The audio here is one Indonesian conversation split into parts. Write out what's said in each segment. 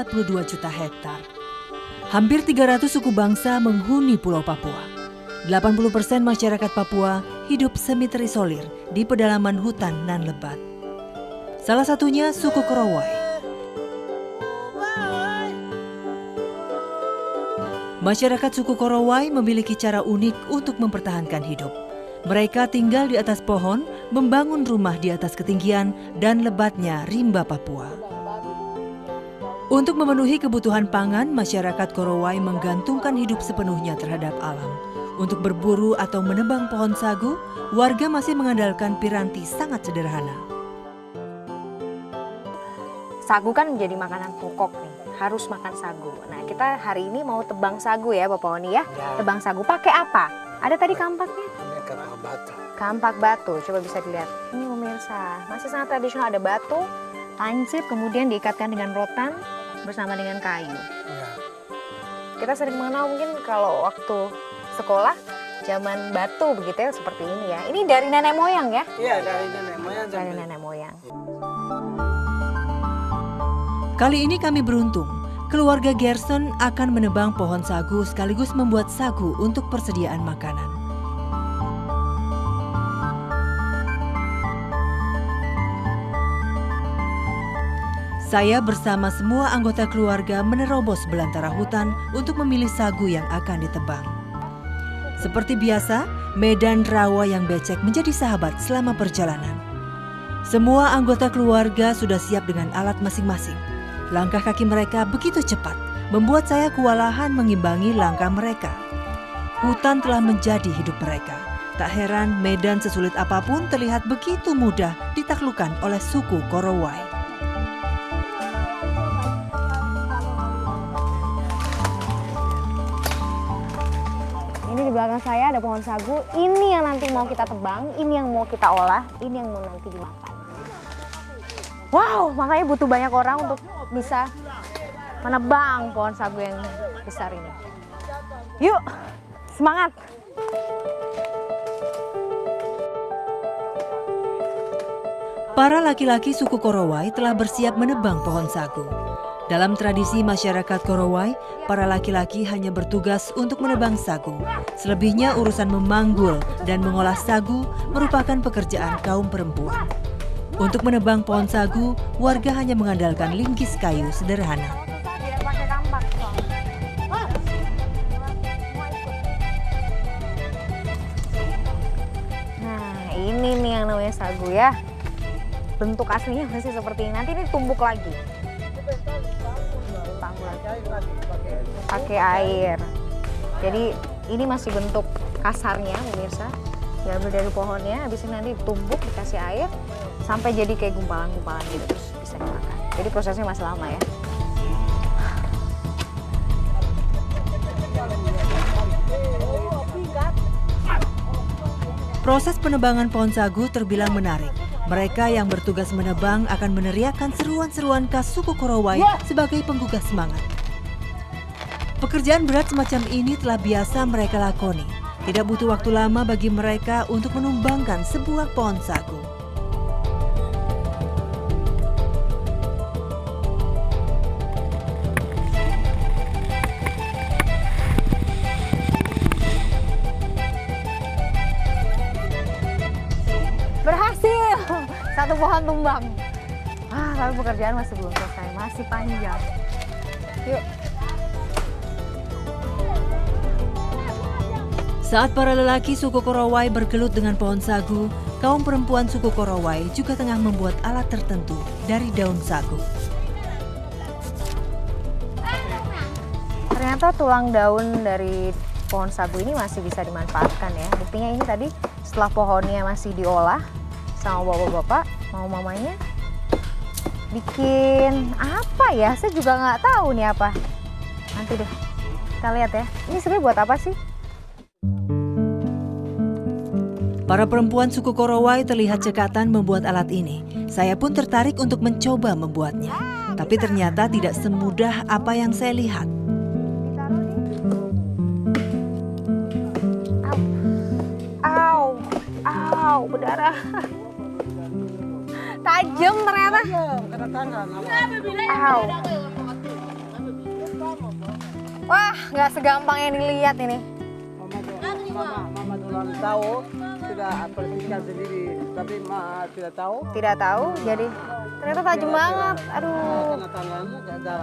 42 juta hektar. Hampir 300 suku bangsa menghuni Pulau Papua. 80% masyarakat Papua hidup semi terisolir di pedalaman hutan nan lebat. Salah satunya suku Korowai. Masyarakat suku Korowai memiliki cara unik untuk mempertahankan hidup. Mereka tinggal di atas pohon, membangun rumah di atas ketinggian dan lebatnya rimba Papua. Untuk memenuhi kebutuhan pangan, masyarakat Korowai menggantungkan hidup sepenuhnya terhadap alam. Untuk berburu atau menebang pohon sagu, warga masih mengandalkan piranti sangat sederhana. Sagu kan menjadi makanan pokok nih, harus makan sagu. Nah, kita hari ini mau tebang sagu ya Bapak Oni ya. Tebang sagu pakai apa? Ada tadi kampaknya? Kampak batu. Kampak batu, coba bisa dilihat. Ini pemirsa, masih sangat tradisional, ada batu, lancip, kemudian diikatkan dengan rotan bersama dengan kayu. Ya. Kita sering mengenal mungkin kalau waktu sekolah, zaman batu begitu ya, seperti ini ya. Ini dari nenek moyang ya? Iya, dari nenek moyang. Dari nenek moyang. Kali ini kami beruntung, keluarga Gerson akan menebang pohon sagu sekaligus membuat sagu untuk persediaan makanan. Saya bersama semua anggota keluarga menerobos belantara hutan untuk memilih sagu yang akan ditebang. Seperti biasa, medan rawa yang becek menjadi sahabat selama perjalanan. Semua anggota keluarga sudah siap dengan alat masing-masing. Langkah kaki mereka begitu cepat, membuat saya kewalahan mengimbangi langkah mereka. Hutan telah menjadi hidup mereka. Tak heran medan sesulit apapun terlihat begitu mudah ditaklukkan oleh suku Korowai. Ini di belakang saya ada pohon sagu. Ini yang nanti mau kita tebang, ini yang mau kita olah, ini yang mau nanti dimakan. Wow, makanya butuh banyak orang untuk bisa menebang pohon sagu yang besar ini. Yuk, semangat! Para laki-laki suku Korowai telah bersiap menebang pohon sagu. Dalam tradisi masyarakat Korowai, para laki-laki hanya bertugas untuk menebang sagu. Selebihnya urusan memanggul dan mengolah sagu merupakan pekerjaan kaum perempuan. Untuk menebang pohon sagu, warga hanya mengandalkan linggis kayu sederhana. Nah, ini nih yang namanya sagu ya. Bentuk aslinya masih seperti ini. Nanti ini tumbuk lagi. Pakai air. Jadi ini masih bentuk kasarnya pemirsa. Diambil dari pohonnya, habis ini nanti ditumbuk, dikasih air sampai jadi kayak gumpalan-gumpalan gitu, terus bisa dimakan. Jadi prosesnya masih lama ya. Proses penebangan pohon sagu terbilang menarik. Mereka yang bertugas menebang akan meneriakkan seruan-seruan khas suku Korowai sebagai penggugah semangat. Pekerjaan berat semacam ini telah biasa mereka lakoni. Tidak butuh waktu lama bagi mereka untuk menumbangkan sebuah pohon sagu. Berhasil! Satu pohon tumbang. Tapi pekerjaan masih belum selesai, masih panjang. Yuk. Saat para lelaki suku Korowai bergelut dengan pohon sagu, kaum perempuan suku Korowai juga tengah membuat alat tertentu dari daun sagu. Ternyata tulang daun dari pohon sagu ini masih bisa dimanfaatkan ya. Buktinya ini tadi setelah pohonnya masih diolah sama bapak-bapak, mau mamanya bikin apa ya? Saya juga nggak tahu nih apa. Nanti deh kita lihat ya. Ini sebenarnya buat apa sih? Para perempuan suku Korowai terlihat cekatan membuat alat ini. Saya pun tertarik untuk mencoba membuatnya. Tapi ternyata tidak semudah apa yang saya lihat. Au, berdarah. Tajam ternyata. Au. Wah, nggak segampang yang dilihat ini. Mama duluan tahu, sudah persiskan sendiri, tapi Ma tidak tahu. Tidak tahu, jadi ternyata tajam banget. Aduh, Karena tangannya gagal.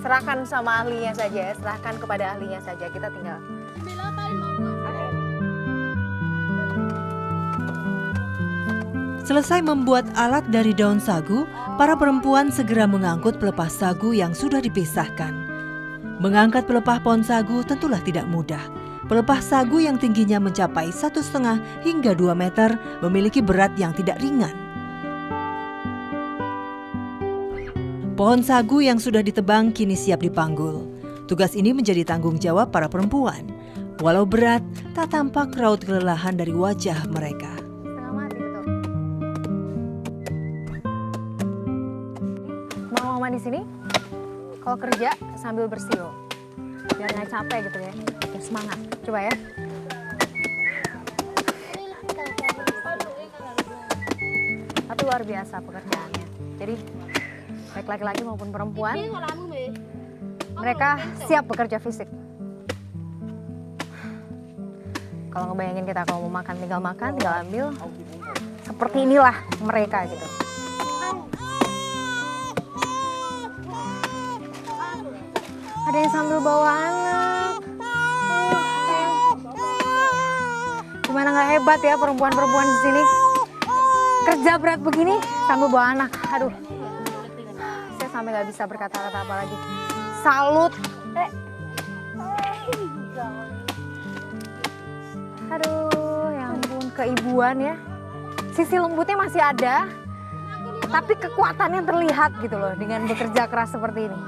serahkan sama ahlinya saja ya, serahkan kepada ahlinya saja. Kita tinggal. Selesai membuat alat dari daun sagu, para perempuan segera mengangkut pelepah sagu yang sudah dipisahkan. Mengangkat pelepah pohon sagu tentulah tidak mudah. Pelepah sagu yang tingginya mencapai 1,5 hingga 2 meter memiliki berat yang tidak ringan. Pohon sagu yang sudah ditebang kini siap dipanggul. Tugas ini menjadi tanggung jawab para perempuan. Walau berat, tak tampak raut kelelahan dari wajah mereka. Setengah mati betul. Mama di sini kalau kerja sambil bersiul biar nggak capek gitu ya, biar semangat. Coba ya. Tapi luar biasa pekerjaannya. Jadi baik laki-laki maupun perempuan, mereka siap bekerja fisik. Kalau ngebayangin kita kalau mau makan, tinggal ambil. Seperti inilah mereka gitu. Ada yang sambil bawa anak. Gimana nggak hebat ya perempuan-perempuan di sini? Kerja berat begini sambil bawa anak. Aduh, saya sampai nggak bisa berkata-kata apa lagi. Salut. Aduh, ya ampun, keibuan ya. Sisi lembutnya masih ada, tapi kekuatannya terlihat gitu loh dengan bekerja keras seperti ini.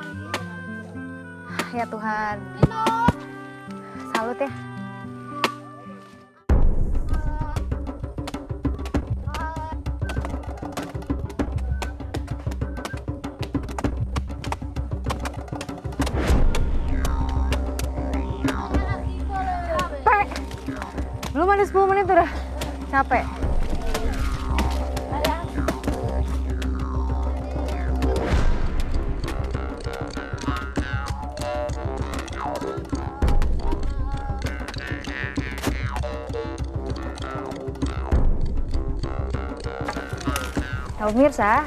Ya Tuhan, salut ya. Belum ada 10 menit udah capek. Nah, pemirsa,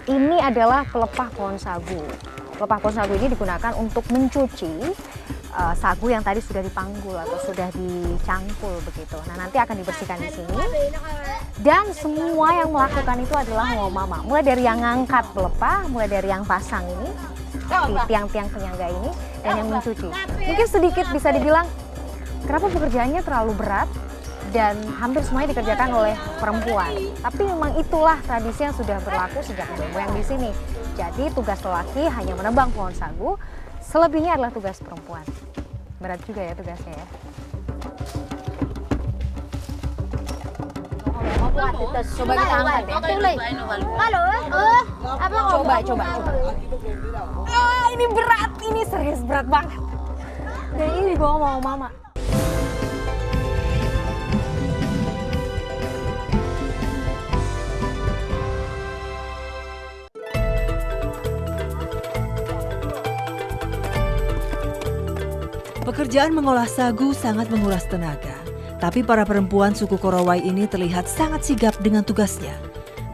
ini adalah pelepah pohon sagu. Pelepah pohon sagu ini digunakan untuk mencuci sagu yang tadi sudah dipanggul atau sudah dicangkul begitu. Nah, nanti akan dibersihkan di sini. Dan semua yang melakukan itu adalah mama. Mulai dari yang ngangkat pelepah, mulai dari yang pasang ini, di tiang-tiang penyangga ini, dan yang mencuci. Mungkin sedikit bisa dibilang, kenapa pekerjaannya terlalu berat dan hampir semuanya dikerjakan oleh perempuan. Tapi memang itulah tradisi yang sudah berlaku sejak nenek moyang di sini. Jadi tugas lelaki hanya menebang pohon sagu, selebihnya adalah tugas perempuan. Berat juga ya tugasnya ya. Coba kita angkat ya. Coba. Ini berat, ini serius berat banget. Dan ini dibawa sama mama. Pekerjaan mengolah sagu sangat menguras tenaga. Tapi para perempuan suku Korowai ini terlihat sangat sigap dengan tugasnya.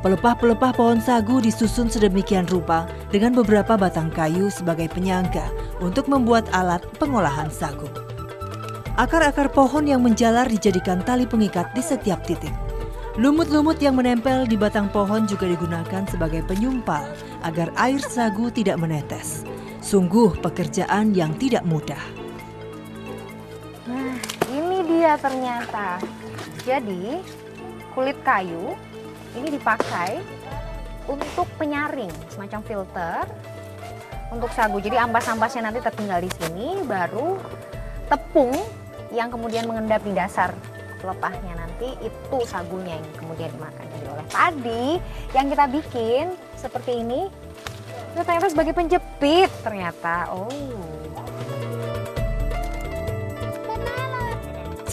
Pelepah-pelepah pohon sagu disusun sedemikian rupa dengan beberapa batang kayu sebagai penyangga untuk membuat alat pengolahan sagu. Akar-akar pohon yang menjalar dijadikan tali pengikat di setiap titik. Lumut-lumut yang menempel di batang pohon juga digunakan sebagai penyumpal agar air sagu tidak menetes. Sungguh pekerjaan yang tidak mudah. Nah, ini dia ternyata. Jadi, kulit kayu ini dipakai untuk penyaring, semacam filter untuk sagu. Jadi ampas-ampasnya nanti tertinggal di sini, baru tepung yang kemudian mengendap di dasar pelepahnya nanti itu sagunya yang kemudian dimakan. Jadi oleh padi yang kita bikin seperti ini, itu ternyata sebagai penjepit ternyata. Oh.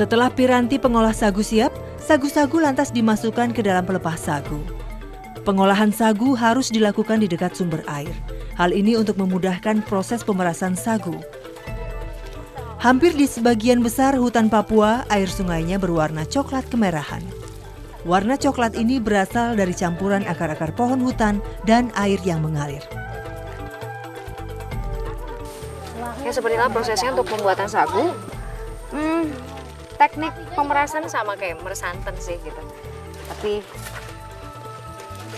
Setelah piranti pengolah sagu siap, sagu-sagu lantas dimasukkan ke dalam pelepah sagu. Pengolahan sagu harus dilakukan di dekat sumber air. Hal ini untuk memudahkan proses pemerasan sagu. Hampir di sebagian besar hutan Papua, air sungainya berwarna coklat kemerahan. Warna coklat ini berasal dari campuran akar-akar pohon hutan dan air yang mengalir. Ya seperti inilah prosesnya untuk pembuatan sagu. Teknik pemerasan sama kayak meresanten sih gitu. Tapi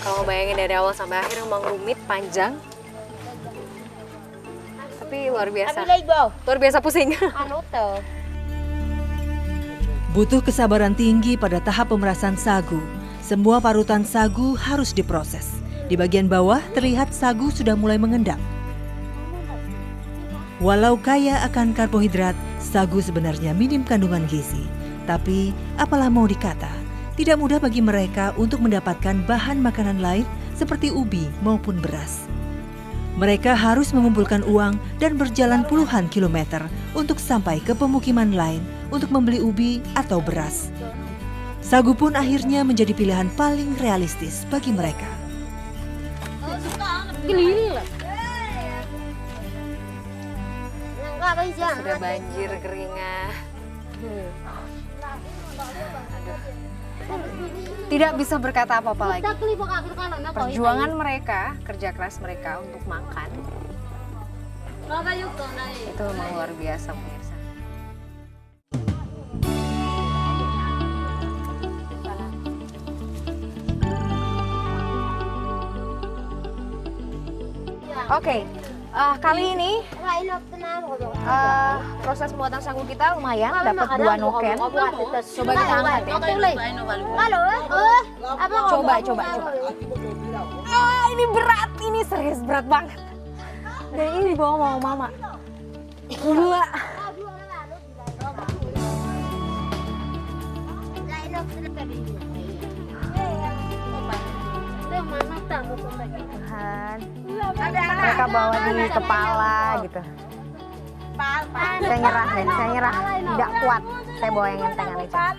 kalau bayangin dari awal sampai akhir memang rumit, panjang. Tapi luar biasa. Luar biasa pusing. Butuh kesabaran tinggi pada tahap pemerasan sagu. Semua parutan sagu harus diproses. Di bagian bawah terlihat sagu sudah mulai mengendap. Walau kaya akan karbohidrat, sagu sebenarnya minim kandungan gizi. Tapi apalah mau dikata, tidak mudah bagi mereka untuk mendapatkan bahan makanan lain seperti ubi maupun beras. Mereka harus mengumpulkan uang dan berjalan puluhan kilometer untuk sampai ke pemukiman lain untuk membeli ubi atau beras. Sagu pun akhirnya menjadi pilihan paling realistis bagi mereka. Sudah banjir keringat. Tidak bisa berkata apa-apa lagi. Perjuangan mereka, kerja keras mereka untuk makan, itu memang luar biasa pemirsa. Oke, kali ini proses pembuatan sagu kita lumayan, dapat 2 noken. Coba kita angkat ya. Coba. Ini berat, ini serius berat banget. Dan ini dibawa sama mama. Gila. Tuhan. Mereka bawa di kepala gitu. Saya nyerah. Tidak kuat. Saya bawa yang entengan aja.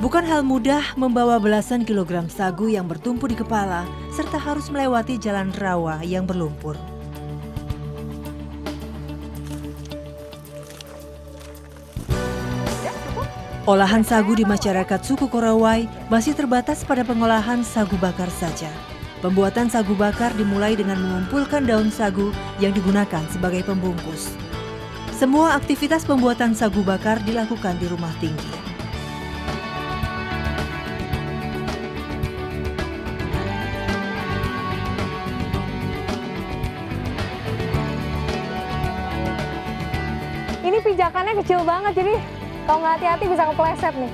Bukan hal mudah membawa belasan kilogram sagu yang bertumpu di kepala serta harus melewati jalan rawa yang berlumpur. Olahan sagu di masyarakat suku Korawai masih terbatas pada pengolahan sagu bakar saja. Pembuatan sagu bakar dimulai dengan mengumpulkan daun sagu yang digunakan sebagai pembungkus. Semua aktivitas pembuatan sagu bakar dilakukan di rumah tinggi. Ini pijakannya kecil banget, jadi kalau nggak hati-hati bisa kepleset nih.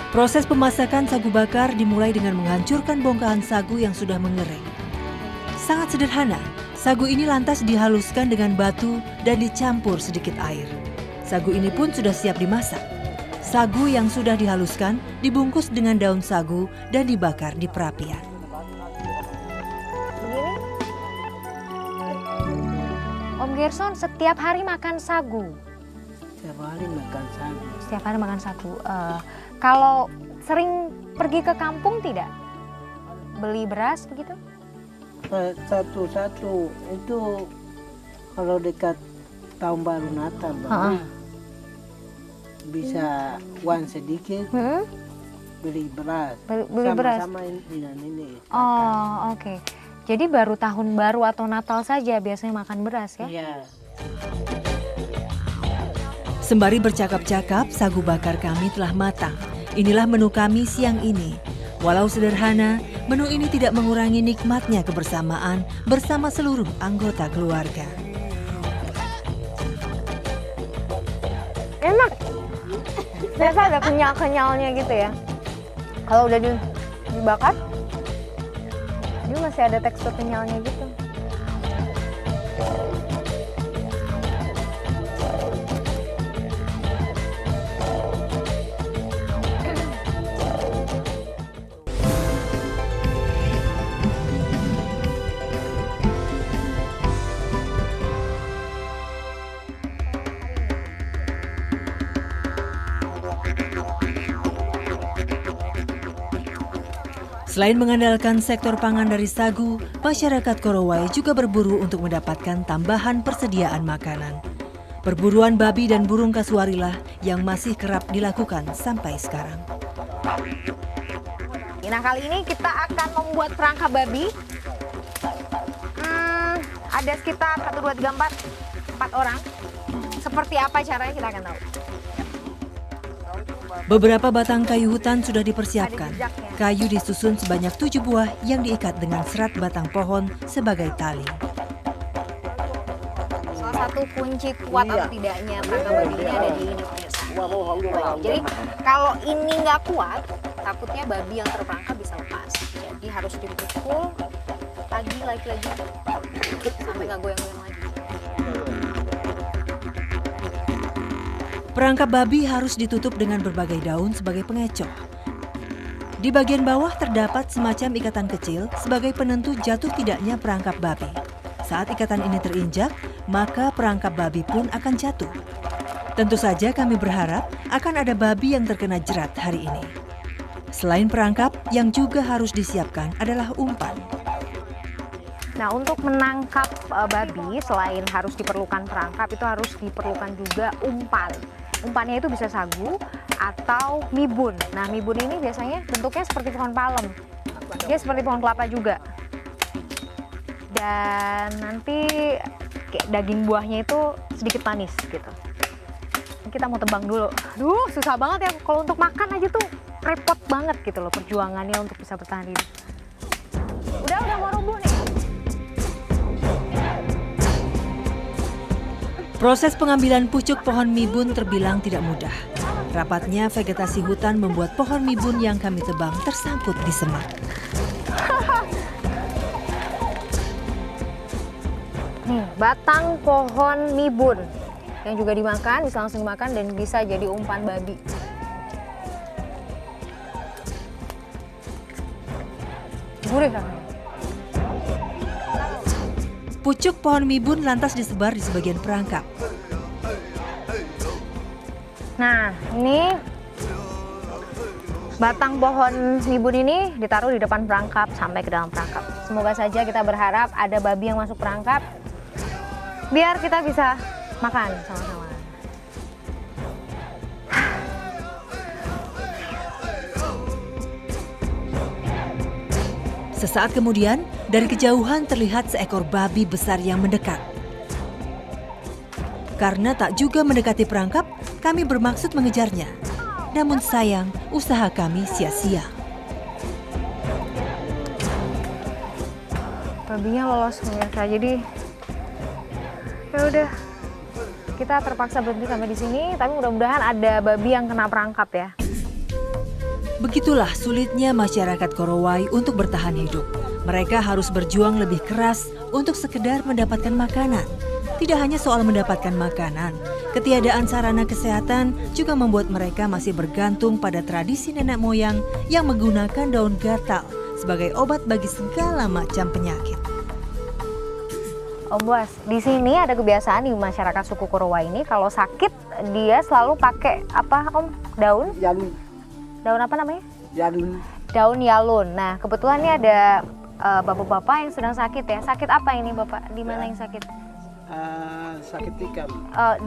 Proses pemasakan sagu bakar dimulai dengan menghancurkan bongkahan sagu yang sudah mengering. Sangat sederhana, sagu ini lantas dihaluskan dengan batu dan dicampur sedikit air. Sagu ini pun sudah siap dimasak. Sagu yang sudah dihaluskan dibungkus dengan daun sagu dan dibakar di perapian. Om Gerson setiap hari makan sagu. Setiap hari makan sagu. Setiap hari makan sagu. Kalau sering pergi ke kampung tidak? Beli beras begitu? Satu-satu itu kalau dekat tahun baru Natal baru bisa uang sedikit beli beras. Beli beras. Sama dengan ini. Oh, oke. Jadi baru tahun baru atau Natal saja biasanya makan beras ya? Iya. Sembari bercakap-cakap, sagu bakar kami telah matang. Inilah menu kami siang ini. Walau sederhana, menu ini tidak mengurangi nikmatnya kebersamaan bersama seluruh anggota keluarga. Enak. Biasa ada kenyal-kenyalnya gitu ya. Kalau udah dibakar, dia masih ada tekstur kenyalnya gitu. Selain mengandalkan sektor pangan dari sagu, masyarakat Korowai juga berburu untuk mendapatkan tambahan persediaan makanan. Perburuan babi dan burung kasuarilah yang masih kerap dilakukan sampai sekarang. Nah, kali ini kita akan membuat perangkap babi. Ada sekitar 1, 2, 3, 4 orang. Seperti apa caranya kita akan tahu. Beberapa batang kayu hutan sudah dipersiapkan. Ada jejaknya. Kayu disusun sebanyak 7 buah yang diikat dengan serat batang pohon sebagai tali. Salah satu kunci kuat atau tidaknya perangkap babi ini ada di ini pemirsa. Jadi kalau ini nggak kuat, takutnya babi yang terperangkap bisa lepas. Jadi harus dipukul lagi sampai nggak goyang-goyang lagi. Perangkap babi harus ditutup dengan berbagai daun sebagai pengecoh. Di bagian bawah terdapat semacam ikatan kecil sebagai penentu jatuh tidaknya perangkap babi. Saat ikatan ini terinjak, maka perangkap babi pun akan jatuh. Tentu saja kami berharap akan ada babi yang terkena jerat hari ini. Selain perangkap, yang juga harus disiapkan adalah umpan. Nah, untuk menangkap babi, selain harus diperlukan perangkap, itu harus diperlukan juga umpan. Umpannya itu bisa sagu atau mibun. Nah, mibun ini biasanya bentuknya seperti pohon palem. Dia seperti pohon kelapa juga. Dan nanti kayak daging buahnya itu sedikit manis gitu. Kita mau tebang dulu. Aduh, susah banget ya. Kalau untuk makan aja tuh repot banget gitu loh perjuangannya untuk bisa bertahan hidup. Udah mau rubuh nih. Proses pengambilan pucuk pohon mibun terbilang tidak mudah. Rapatnya vegetasi hutan membuat pohon mibun yang kami tebang tersangkut di semak. Nih, batang pohon mibun yang juga dimakan, bisa langsung dimakan dan bisa jadi umpan babi. Gurih kan? Pucuk pohon mibun lantas disebar di sebagian perangkap. Nah, ini batang pohon mibun ini ditaruh di depan perangkap sampai ke dalam perangkap. Semoga saja kita berharap ada babi yang masuk perangkap biar kita bisa makan sama-sama. Sesaat kemudian, dari kejauhan terlihat seekor babi besar yang mendekat. Karena tak juga mendekati perangkap, kami bermaksud mengejarnya. Namun sayang, usaha kami sia-sia. Babinya lolos pemirsa, jadi ya udah kita terpaksa berhenti sampai di sini. Tapi mudah-mudahan ada babi yang kena perangkap ya. Begitulah sulitnya masyarakat Korowai untuk bertahan hidup. Mereka harus berjuang lebih keras untuk sekedar mendapatkan makanan. Tidak hanya soal mendapatkan makanan, ketiadaan sarana kesehatan juga membuat mereka masih bergantung pada tradisi nenek moyang yang menggunakan daun gatal sebagai obat bagi segala macam penyakit. Om Buas, di sini ada kebiasaan di masyarakat suku Korowai ini kalau sakit dia selalu pakai apa Om? Daun? Daun apa namanya? Yalun. Daun yalun. Nah, kebetulan ini ada bapak-bapak yang sedang sakit ya. Sakit apa ini Bapak? Di mana yang sakit? Sakit tikam.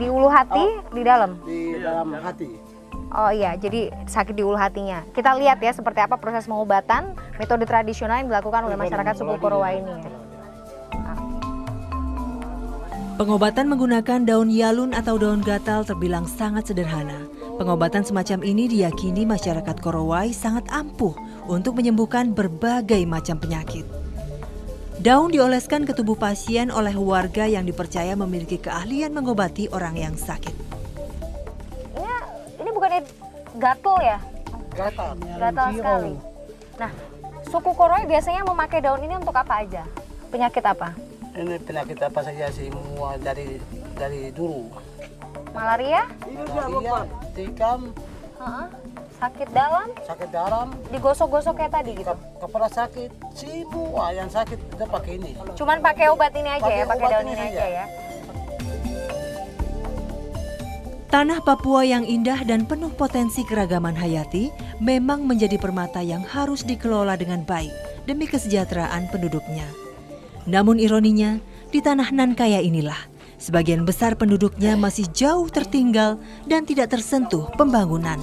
Di ulu hati, di dalam? Di dalam hati. Oh iya, jadi sakit di ulu hatinya. Kita lihat ya seperti apa proses pengobatan, metode tradisional yang dilakukan oleh masyarakat suku Korowai ini. Pengobatan menggunakan daun yalun atau daun gatal terbilang sangat sederhana. Pengobatan semacam ini diyakini masyarakat Korowai sangat ampuh untuk menyembuhkan berbagai macam penyakit. Daun dioleskan ke tubuh pasien oleh warga yang dipercaya memiliki keahlian mengobati orang yang sakit. Ini bukannya gatal ya? Gatal. Gatal sekali. Nah, suku Korowai biasanya memakai daun ini untuk apa aja? Penyakit apa? Ini penyakit apa saja semua dari dulu. Malaria? Malaria, tikam, Sakit dalam? sakit dalam, Digosok-gosok kayak tadi gitu? kepala sakit, semua yang sakit kita pakai ini. Cuman pakai obat ini aja ya? Pakai obat daun ini ini aja aja. ya? Tanah Papua yang indah dan penuh potensi keragaman hayati memang menjadi permata yang harus dikelola dengan baik demi kesejahteraan penduduknya. Namun ironinya, di tanah nan kaya inilah, sebagian besar penduduknya masih jauh tertinggal dan tidak tersentuh pembangunan.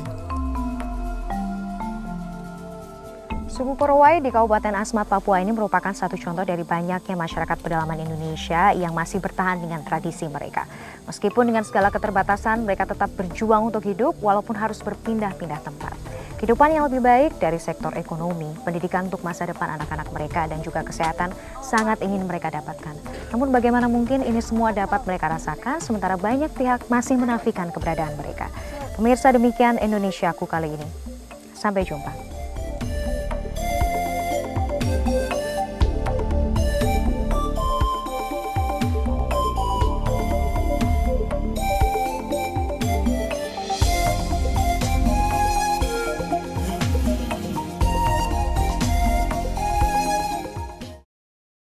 Suku Korowai di Kabupaten Asmat, Papua ini merupakan satu contoh dari banyaknya masyarakat pedalaman Indonesia yang masih bertahan dengan tradisi mereka. Meskipun dengan segala keterbatasan, mereka tetap berjuang untuk hidup walaupun harus berpindah-pindah tempat. Kehidupan yang lebih baik dari sektor ekonomi, pendidikan untuk masa depan anak-anak mereka, dan juga kesehatan sangat ingin mereka dapatkan. Namun bagaimana mungkin ini semua dapat mereka rasakan sementara banyak pihak masih menafikan keberadaan mereka. Pemirsa, demikian Indonesiaku kali ini. Sampai jumpa.